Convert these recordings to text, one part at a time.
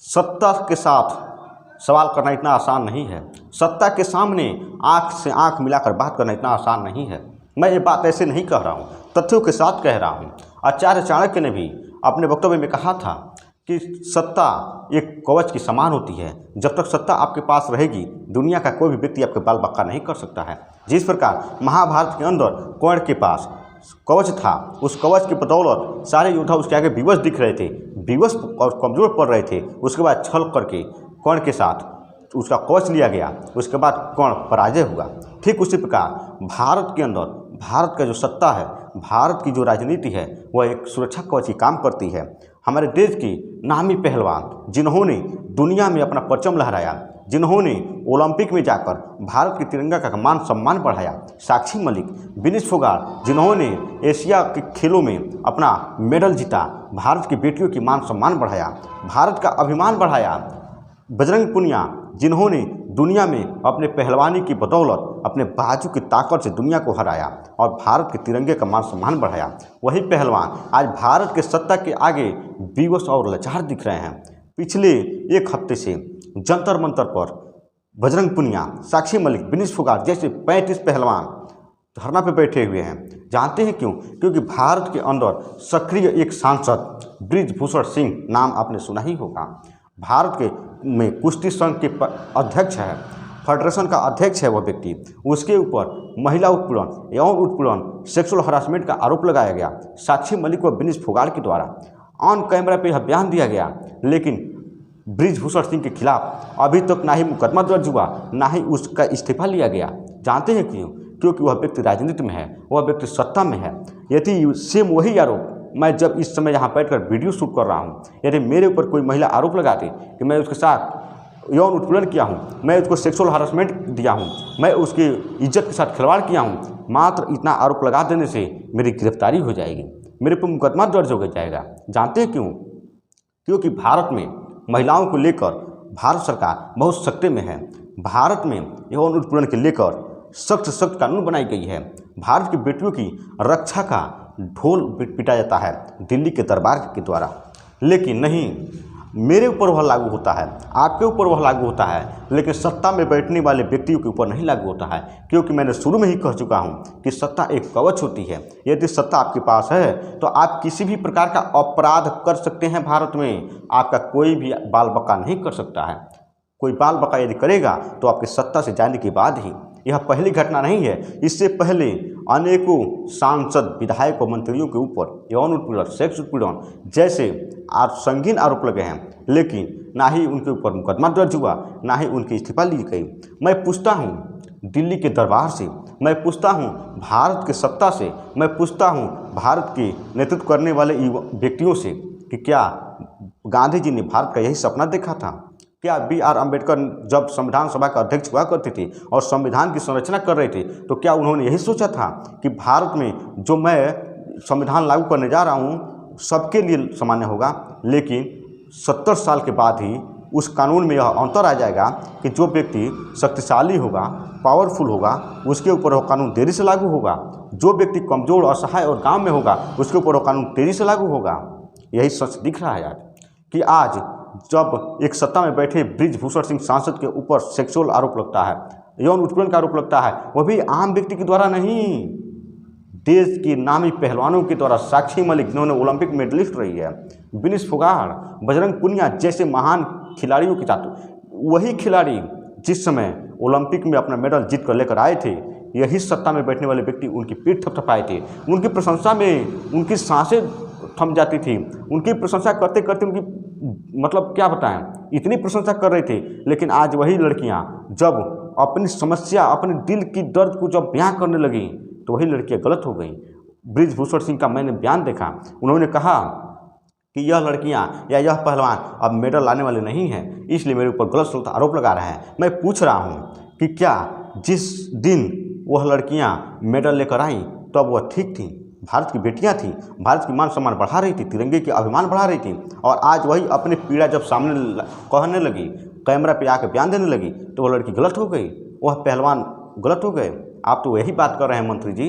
सत्ता के साथ सवाल करना इतना आसान नहीं है। सत्ता के सामने आंख से आंख मिलाकर बात करना इतना आसान नहीं है। मैं ये बात ऐसे नहीं कह रहा हूँ, तथ्यों के साथ कह रहा हूँ। आचार्य चाणक्य ने भी अपने वक्तव्य में कहा था कि सत्ता एक कवच की समान होती है। जब तक सत्ता आपके पास रहेगी, दुनिया का कोई भी व्यक्ति आपके बाल बक्का नहीं कर सकता है। जिस प्रकार महाभारत के अंदर कर्ण के पास कवच था, उस कवच की बदौलत सारे योद्धा उसके आगे विवश दिख रहे थे, विवश और कमज़ोर पड़ रहे थे। उसके बाद छल करके कर्ण के साथ उसका कवच लिया गया, उसके बाद कर्ण पराजय हुआ। ठीक उसी प्रकार भारत के अंदर भारत का जो सत्ता है, भारत की जो राजनीति है, वह एक सुरक्षा कवच की काम करती है। हमारे देश की नामी पहलवान जिन्होंने दुनिया में अपना परचम लहराया, जिन्होंने ओलंपिक में जाकर भारत के तिरंगा का मान सम्मान बढ़ाया, साक्षी मलिक, विनेश फोगाट, जिन्होंने एशिया के खेलों में अपना मेडल जीता, भारत की बेटियों की मान सम्मान बढ़ाया, भारत का अभिमान बढ़ाया, बजरंग पुनिया, जिन्होंने दुनिया में अपने पहलवानी की बदौलत अपने बाजू की ताकत से दुनिया को हराया और भारत के तिरंगे का मान सम्मान बढ़ाया, वही पहलवान आज भारत के सत्ता के आगे विवश और लाचार दिख रहे हैं। पिछले एक हफ्ते से जंतर मंतर पर बजरंग पुनिया, साक्षी मलिक, विनेश फोगाट जैसे 35 पहलवान धरना पे बैठे हुए हैं। जानते हैं क्यों? क्योंकि भारत के अंदर सक्रिय एक सांसद बृजभूषण सिंह, नाम आपने सुना ही होगा, भारत के में कुश्ती संघ के अध्यक्ष है, फेडरेशन का अध्यक्ष है वह व्यक्ति। उसके ऊपर महिला उत्पीड़न, यौन उत्पीड़न, सेक्सुअल हरासमेंट का आरोप लगाया गया साक्षी मलिक व विनेश फोगाट के द्वारा। ऑन कैमरा पे यह बयान दिया गया, लेकिन बृजभूषण सिंह के खिलाफ अभी तक ना ही मुकदमा दर्ज हुआ, ना ही उसका इस्तीफा लिया गया। जानते हैं क्यों? क्योंकि वह व्यक्ति राजनीति में है, वह व्यक्ति सत्ता में है। यदि सेम वही आरोप मैं जब इस समय यहाँ बैठकर वीडियो शूट कर रहा हूँ, यदि मेरे ऊपर कोई महिला आरोप लगाती कि मैं उसके साथ यौन उत्पीड़न किया हूँ, मैं उसको सेक्सुअल हरासमेंट दिया हूँ, मैं उसकी इज्जत के साथ खिलवाड़ किया हूँ, मात्र इतना आरोप लगा देने से मेरी गिरफ्तारी हो जाएगी, मेरे पर मुकदमा दर्ज हो जाएगा। जानते हैं क्यों? क्योंकि भारत में महिलाओं को लेकर भारत सरकार बहुत सख्ते में है। भारत में यौन उत्पीड़न के लेकर सख्त कानून बनाई गई है। भारत की बेटियों की रक्षा का ढोल पिटा जाता है दिल्ली के दरबार के द्वारा, लेकिन नहीं, मेरे ऊपर वह लागू होता है, आपके ऊपर वह लागू होता है, लेकिन सत्ता में बैठने वाले व्यक्तियों के ऊपर नहीं लागू होता है। क्योंकि मैंने शुरू में ही कह चुका हूं कि सत्ता एक कवच होती है। यदि सत्ता आपके पास है तो आप किसी भी प्रकार का अपराध कर सकते हैं। भारत में आपका कोई भी बाल बका नहीं कर सकता है। कोई बाल बका यदि करेगा तो आपकी सत्ता से जाने के बाद ही। यह पहली घटना नहीं है, इससे पहले अनेकों सांसद, विधायक और मंत्रियों के ऊपर यौन उत्पीड़न, सेक्स उत्पीड़न जैसे संगीन आरोप लगे हैं, लेकिन ना ही उनके ऊपर मुकदमा दर्ज हुआ, ना ही उनकी इस्तीफा ली गई। मैं पूछता हूँ दिल्ली के दरबार से, मैं पूछता हूँ भारत के सत्ता से, मैं पूछता हूँ भारत के नेतृत्व करने वाले व्यक्तियों से कि क्या गांधी जी ने भारत का यही सपना देखा था? क्या B.R. अम्बेडकर जब संविधान सभा का अध्यक्ष हुआ करते थे और संविधान की संरचना कर रहे थे, तो क्या उन्होंने यही सोचा था कि भारत में जो मैं संविधान लागू करने जा रहा हूँ सबके लिए सामान्य होगा? लेकिन 70 साल के बाद ही उस कानून में यह अंतर आ जाएगा कि जो व्यक्ति शक्तिशाली होगा, पावरफुल होगा, उसके ऊपर वह कानून देरी से लागू होगा, जो व्यक्ति कमज़ोर, असहाय और गाँव में होगा उसके ऊपर वह कानून तेजी से लागू होगा। यही सच दिख रहा है आज कि आज जब एक सत्ता में बैठे बृजभूषण सिंह सांसद के ऊपर सेक्सुअल आरोप लगता है, यौन उत्पीड़न का आरोप लगता है, वह भी आम व्यक्ति के द्वारा नहीं, देश की नामी पहलवानों के द्वारा। साक्षी मलिक जिन्होंने ओलंपिक मेडलिस्ट रही है, विनेश फोगाट, बजरंग पुनिया जैसे महान खिलाड़ियों के साथ, वही खिलाड़ी जिस समय ओलंपिक में अपना मेडल जीत कर लेकर आए थे, यही सत्ता में बैठने वाले व्यक्ति उनकी पीठ थपथपाए थे, उनकी प्रशंसा में उनकी सांसें थम जाती थी, उनकी प्रशंसा करते करते उनकी मतलब क्या बताएं, इतनी प्रशंसा कर रहे थे। लेकिन आज वही लड़कियां जब अपनी समस्या, अपने दिल की दर्द को जब बयां करने लगी तो वही लड़कियां गलत हो गई। बृजभूषण सिंह का मैंने बयान देखा, उन्होंने कहा कि यह लड़कियां या यह पहलवान अब मेडल लाने वाले नहीं हैं, इसलिए मेरे ऊपर गलत आरोप लगा रहे हैं। मैं पूछ रहा हूँ कि क्या जिस दिन वह लड़कियां मेडल लेकर आईं तब वह ठीक थी? भारत की बेटियां थी, भारत की मान सम्मान बढ़ा रही थी, तिरंगे के अभिमान बढ़ा रही थी, और आज वही अपनी पीड़ा जब सामने कहने लगी, कैमरा पे आकर बयान देने लगी, तो वह लड़की गलत हो गई, वह पहलवान गलत हो गए। आप तो यही बात कर रहे हैं मंत्री जी,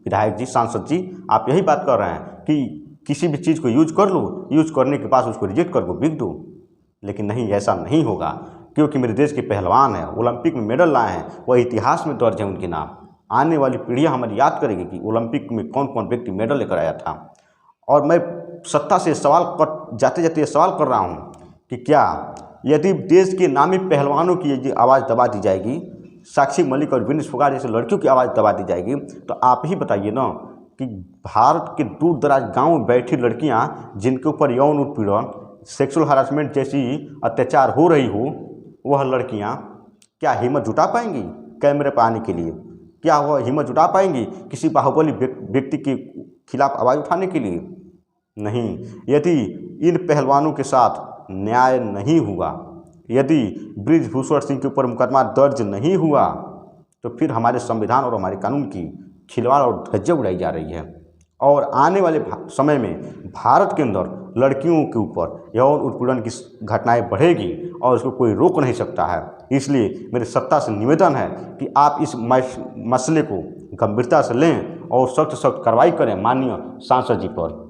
विधायक जी, सांसद जी, आप यही बात कर रहे हैं कि किसी भी चीज़ को यूज कर लो, यूज करने के बाद उसको रिजेक्ट कर दो, बिक दो। लेकिन नहीं, ऐसा नहीं होगा, क्योंकि मेरे देश के पहलवान हैं, ओलंपिक में मेडल लाए हैं, वह इतिहास में दर्ज है उनके नाम। आने वाली पीढ़ियाँ हमारी याद करेगी कि ओलंपिक में कौन कौन व्यक्ति मेडल लेकर आया था। और मैं सत्ता से सवाल कर जाते जाते सवाल कर रहा हूँ कि क्या यदि देश के नामी पहलवानों की यदि आवाज़ दबा दी जाएगी, साक्षी मलिक और विनेश फोगाट जैसे लड़कियों की आवाज़ दबा दी जाएगी, तो आप ही बताइए ना कि भारत के दूर दराज गाँव में बैठी लड़कियाँ जिनके ऊपर यौन उत्पीड़न, सेक्सुअल हरासमेंट जैसी अत्याचार हो रही हो, वह लड़कियाँ क्या हिम्मत जुटा पाएंगी कैमरे पर आने के लिए? क्या वह हिम्मत जुटा पाएंगी किसी बाहुबली व्यक्ति के खिलाफ आवाज़ उठाने के लिए? नहीं। यदि इन पहलवानों के साथ न्याय नहीं हुआ, यदि बृजभूषण सिंह के ऊपर मुकदमा दर्ज नहीं हुआ, तो फिर हमारे संविधान और हमारे कानून की खिलवाड़ और धज्जियां उड़ाई जा रही है। और आने वाले समय में भारत के अंदर लड़कियों के ऊपर यौन उत्पीड़न की घटनाएं बढ़ेगी और उसको कोई रोक नहीं सकता है। इसलिए मेरे सत्ता से निवेदन है कि आप इस मसले को गंभीरता से लें और सख्त कार्रवाई करें माननीय सांसद जी पर।